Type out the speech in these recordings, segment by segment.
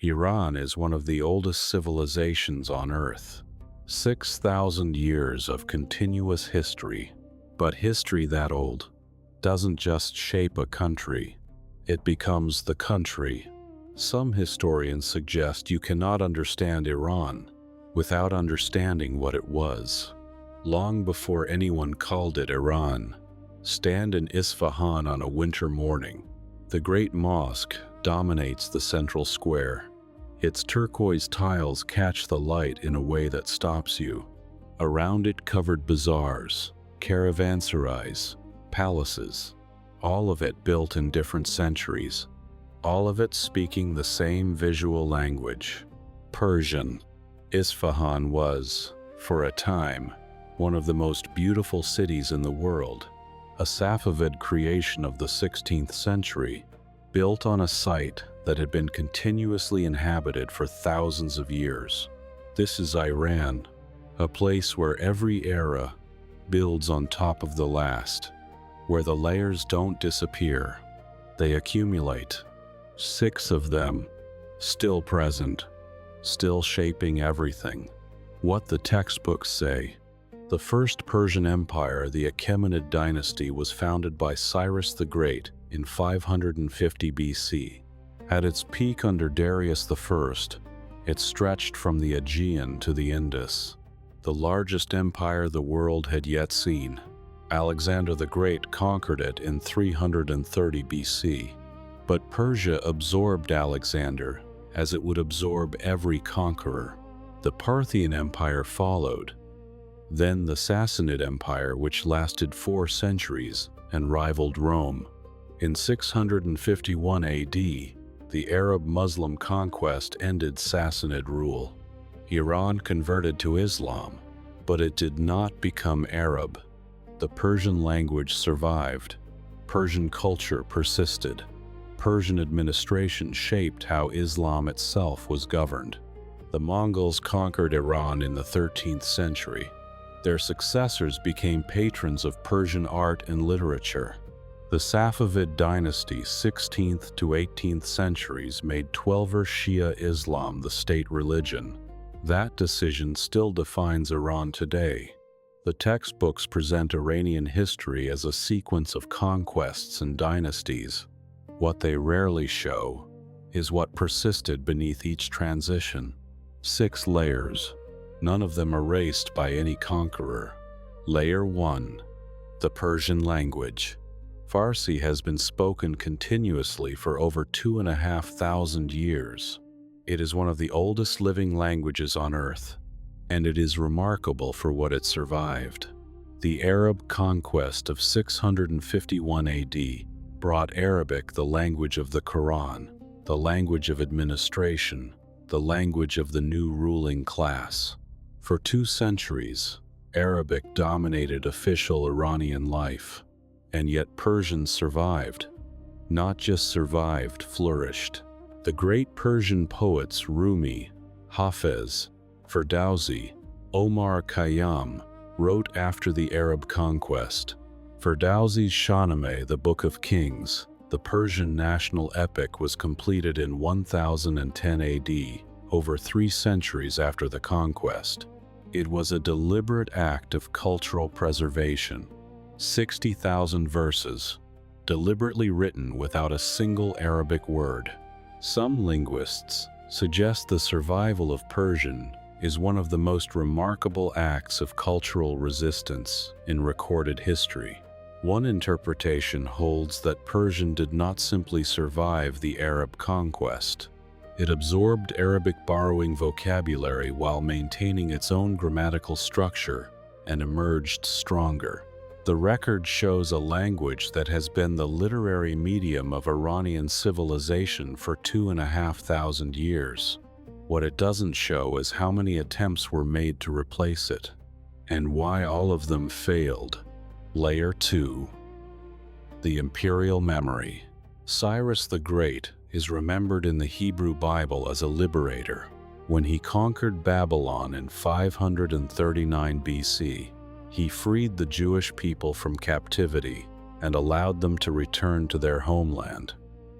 Iran is one of the oldest civilizations on Earth. 6,000 years of continuous history. But history that old doesn't just shape a country, it becomes the country. Some historians suggest you cannot understand Iran without understanding what it was. Long before anyone called it Iran, stand in Isfahan on a winter morning. The Great Mosque dominates the central square. Its turquoise tiles catch the light in a way that stops you. Around it covered bazaars, caravanserais, palaces, all of it built in different centuries, all of it speaking the same visual language, Persian. Isfahan was, for a time, one of the most beautiful cities in the world, a Safavid creation of the 16th century, built on a site that had been continuously inhabited for thousands of years. This is Iran, a place where every era builds on top of the last, where the layers don't disappear, they accumulate. 6 of them, still present, still shaping everything. What the textbooks say. The first Persian Empire, the Achaemenid dynasty, was founded by Cyrus the Great in 550 BC. At its peak under Darius I, it stretched from the Aegean to the Indus, the largest empire the world had yet seen. Alexander the Great conquered it in 330 BC, but Persia absorbed Alexander as it would absorb every conqueror. The Parthian Empire followed, then the Sassanid Empire, which lasted 4 centuries and rivaled Rome. In 651 AD, the Arab-Muslim conquest ended Sassanid rule. Iran converted to Islam, but it did not become Arab. The Persian language survived. Persian culture persisted. Persian administration shaped how Islam itself was governed. The Mongols conquered Iran in the 13th century. Their successors became patrons of Persian art and literature. The Safavid dynasty, 16th to 18th centuries, made Twelver Shia Islam the state religion. That decision still defines Iran today. The textbooks present Iranian history as a sequence of conquests and dynasties. What they rarely show is what persisted beneath each transition. 6 layers, none of them erased by any conqueror. Layer 1. The Persian language. Farsi has been spoken continuously for over 2,500 years. It is one of the oldest living languages on Earth, and it is remarkable for what it survived. The Arab conquest of 651 AD brought Arabic, the language of the Quran, the language of administration, the language of the new ruling class. For 2 centuries, Arabic dominated official Iranian life, and yet Persian survived. Not just survived, flourished. The great Persian poets Rumi, Hafez, Ferdowsi, Omar Khayyam wrote after the Arab conquest. Ferdowsi's Shahnameh, the Book of Kings, the Persian national epic, was completed in 1010 AD, over 3 centuries after the conquest. It was a deliberate act of cultural preservation. 60,000 verses, deliberately written without a single Arabic word. Some linguists suggest the survival of Persian is one of the most remarkable acts of cultural resistance in recorded history. One interpretation holds that Persian did not simply survive the Arab conquest. It absorbed Arabic borrowing vocabulary while maintaining its own grammatical structure and emerged stronger. The record shows a language that has been the literary medium of Iranian civilization for 2,500 years. What it doesn't show is how many attempts were made to replace it, and why all of them failed. Layer 2. The Imperial Memory. Cyrus the Great is remembered in the Hebrew Bible as a liberator. When he conquered Babylon in 539 BC, he freed the Jewish people from captivity and allowed them to return to their homeland.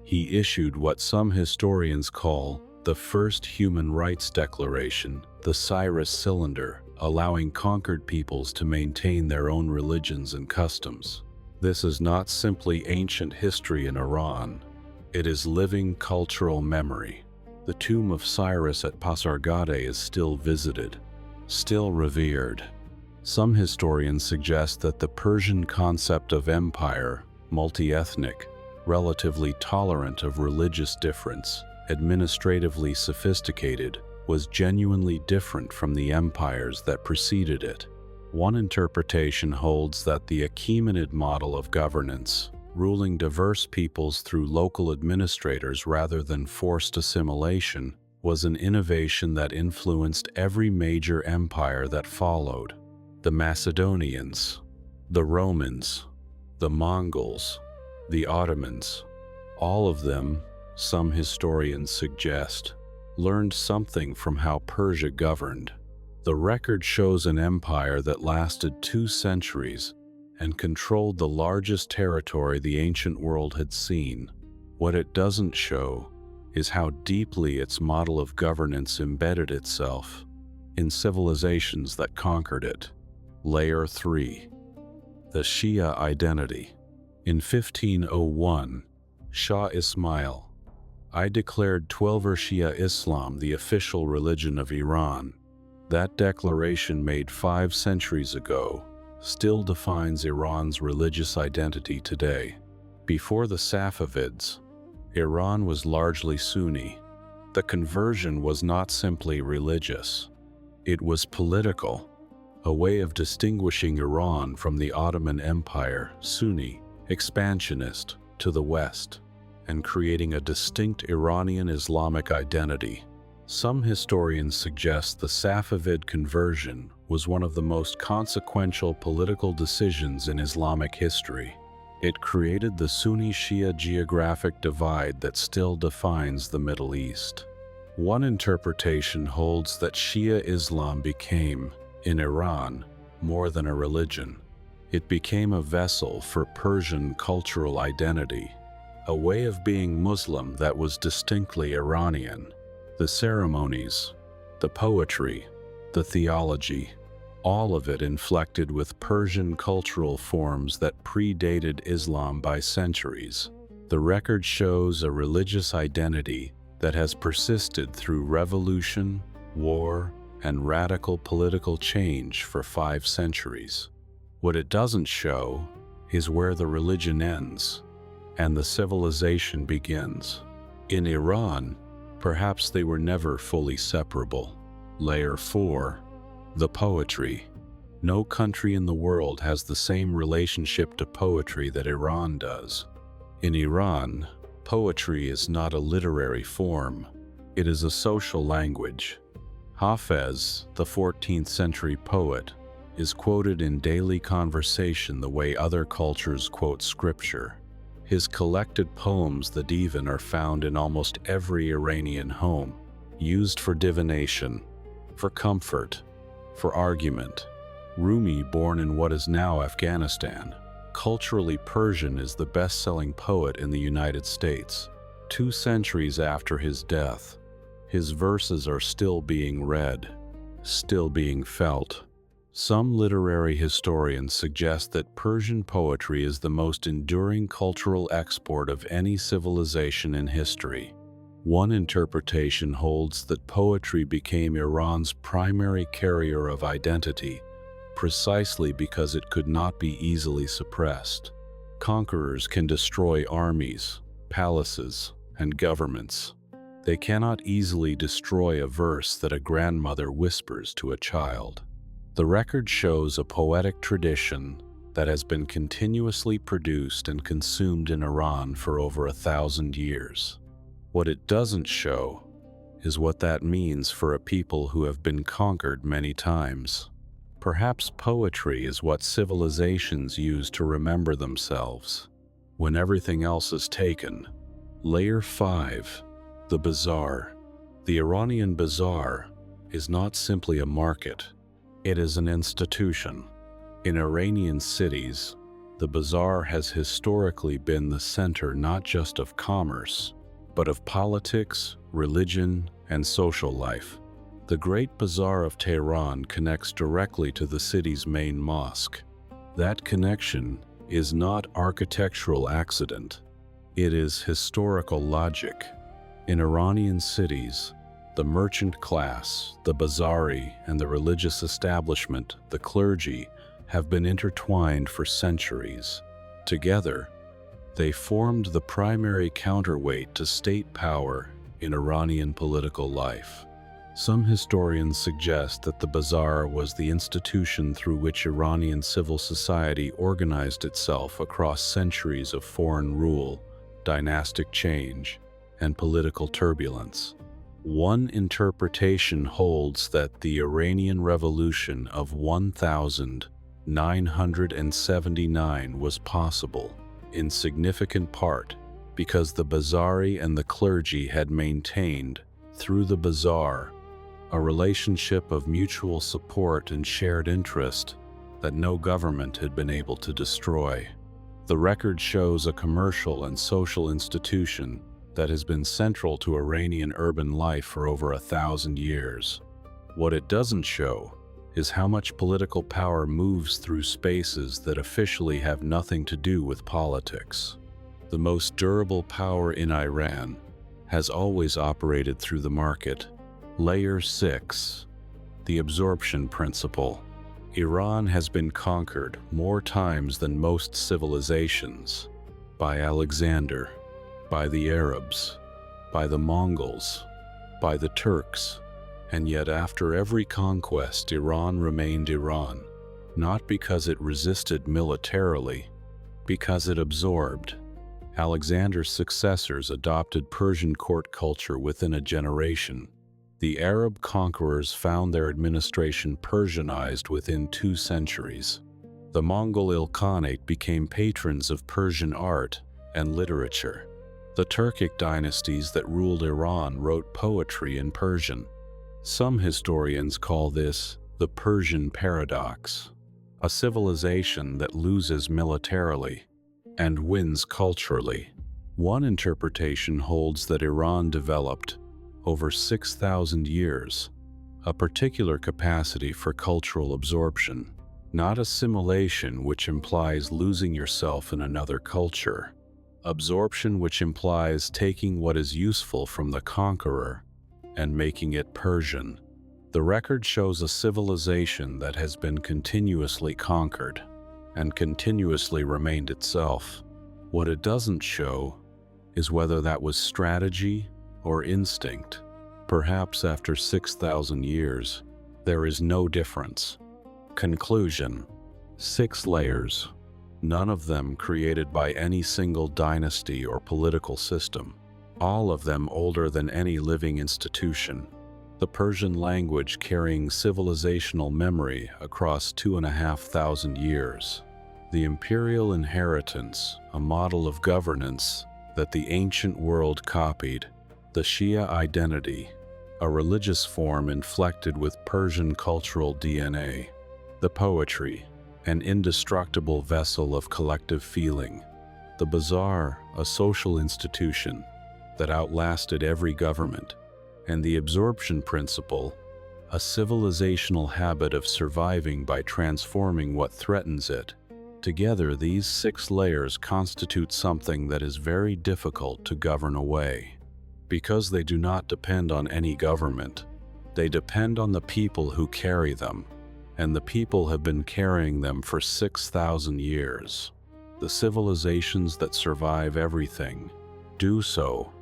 He issued what some historians call the first human rights declaration, the Cyrus Cylinder, allowing conquered peoples to maintain their own religions and customs. This is not simply ancient history in Iran. It is living cultural memory. The tomb of Cyrus at Pasargadae is still visited, still revered. Some historians suggest that the Persian concept of empire, multi-ethnic, relatively tolerant of religious difference, administratively sophisticated, was genuinely different from the empires that preceded it. One interpretation holds that the Achaemenid model of governance, ruling diverse peoples through local administrators rather than forced assimilation, was an innovation that influenced every major empire that followed. The Macedonians, the Romans, the Mongols, the Ottomans, all of them, some historians suggest, learned something from how Persia governed. The record shows an empire that lasted 2 centuries and controlled the largest territory the ancient world had seen. What it doesn't show is how deeply its model of governance embedded itself in civilizations that conquered it. Layer 3. The Shia identity. In 1501, Shah Ismail I declared Twelver Shia Islam the official religion of Iran. That declaration made 5 centuries ago still defines Iran's religious identity today. Before the Safavids, Iran was largely Sunni. The conversion was not simply religious. It was political, a way of distinguishing Iran from the Ottoman Empire, Sunni, expansionist, to the west, and creating a distinct Iranian Islamic identity. Some historians suggest the Safavid conversion was one of the most consequential political decisions in Islamic history. It created the Sunni-Shia geographic divide that still defines the Middle East. One interpretation holds that Shia Islam became, in Iran, more than a religion. It became a vessel for Persian cultural identity, a way of being Muslim that was distinctly Iranian. The ceremonies, the poetry, the theology, all of it inflected with Persian cultural forms that predated Islam by centuries. The record shows a religious identity that has persisted through revolution, war, and radical political change for 5 centuries. What it doesn't show is where the religion ends and the civilization begins. In Iran, perhaps they were never fully separable. Layer 4. The poetry. No country in the world has the same relationship to poetry that Iran does. In Iran, poetry is not a literary form. It is a social language. Hafez, the 14th century poet, is quoted in daily conversation the way other cultures quote scripture. His collected poems, the Divan, are found in almost every Iranian home, used for divination, for comfort, for argument. Rumi, born in what is now Afghanistan, culturally Persian, is the best-selling poet in the United States. 2 centuries after his death, his verses are still being read, still being felt. Some literary historians suggest that Persian poetry is the most enduring cultural export of any civilization in history. One interpretation holds that poetry became Iran's primary carrier of identity, precisely because it could not be easily suppressed. Conquerors can destroy armies, palaces, and governments. They cannot easily destroy a verse that a grandmother whispers to a child. The record shows a poetic tradition that has been continuously produced and consumed in Iran for over 1,000 years. What it doesn't show is what that means for a people who have been conquered many times. Perhaps poetry is what civilizations use to remember themselves when everything else is taken. Layer 5. The bazaar. The Iranian bazaar is not simply a market. It is an institution. In Iranian cities, the bazaar has historically been the center not just of commerce, but of politics, religion, and social life. The Great Bazaar of Tehran connects directly to the city's main mosque. That connection is not architectural accident. It is historical logic. In Iranian cities, the merchant class, the bazari, and the religious establishment, the clergy, have been intertwined for centuries. Together, they formed the primary counterweight to state power in Iranian political life. Some historians suggest that the bazaar was the institution through which Iranian civil society organized itself across centuries of foreign rule, dynastic change, and political turbulence. One interpretation holds that the Iranian Revolution of 1979 was possible, in significant part because the bazari and the clergy had maintained, through the bazaar, a relationship of mutual support and shared interest that no government had been able to destroy. The record shows a commercial and social institution that has been central to Iranian urban life for over 1,000 years. What it doesn't show is how much political power moves through spaces that officially have nothing to do with politics. The most durable power in Iran has always operated through the market. Layer 6. The absorption principle. Iran has been conquered more times than most civilizations. By Alexander, by the Arabs, by the Mongols, by the Turks. And yet after every conquest, Iran remained Iran, not because it resisted militarily, because it absorbed. Alexander's successors adopted Persian court culture within a generation. The Arab conquerors found their administration Persianized within 2 centuries. The Mongol Ilkhanate became patrons of Persian art and literature. The Turkic dynasties that ruled Iran wrote poetry in Persian. Some historians call this the Persian paradox, a civilization that loses militarily and wins culturally. One interpretation holds that Iran developed, over 6,000 years, a particular capacity for cultural absorption, not assimilation, which implies losing yourself in another culture. Absorption, which implies taking what is useful from the conqueror and making it Persian. The record shows a civilization that has been continuously conquered and continuously remained itself. What it doesn't show is whether that was strategy or instinct. Perhaps after 6,000 years, there is no difference. Conclusion. 6 layers, none of them created by any single dynasty or political system, all of them older than any living institution. The Persian language carrying civilizational memory across 2,500 years. The imperial inheritance, a model of governance that the ancient world copied. The Shia identity, a religious form inflected with Persian cultural DNA. The poetry, an indestructible vessel of collective feeling. The bazaar, a social institution that outlasted every government. And the absorption principle, a civilizational habit of surviving by transforming what threatens it. Together, these 6 layers constitute something that is very difficult to govern away. Because they do not depend on any government, they depend on the people who carry them, and the people have been carrying them for 6,000 years. The civilizations that survive everything do so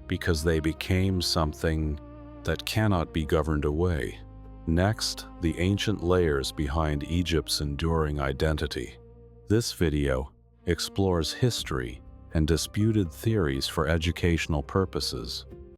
because they became something that cannot be governed away. Next, the ancient layers behind Egypt's enduring identity. This video explores history and disputed theories for educational purposes.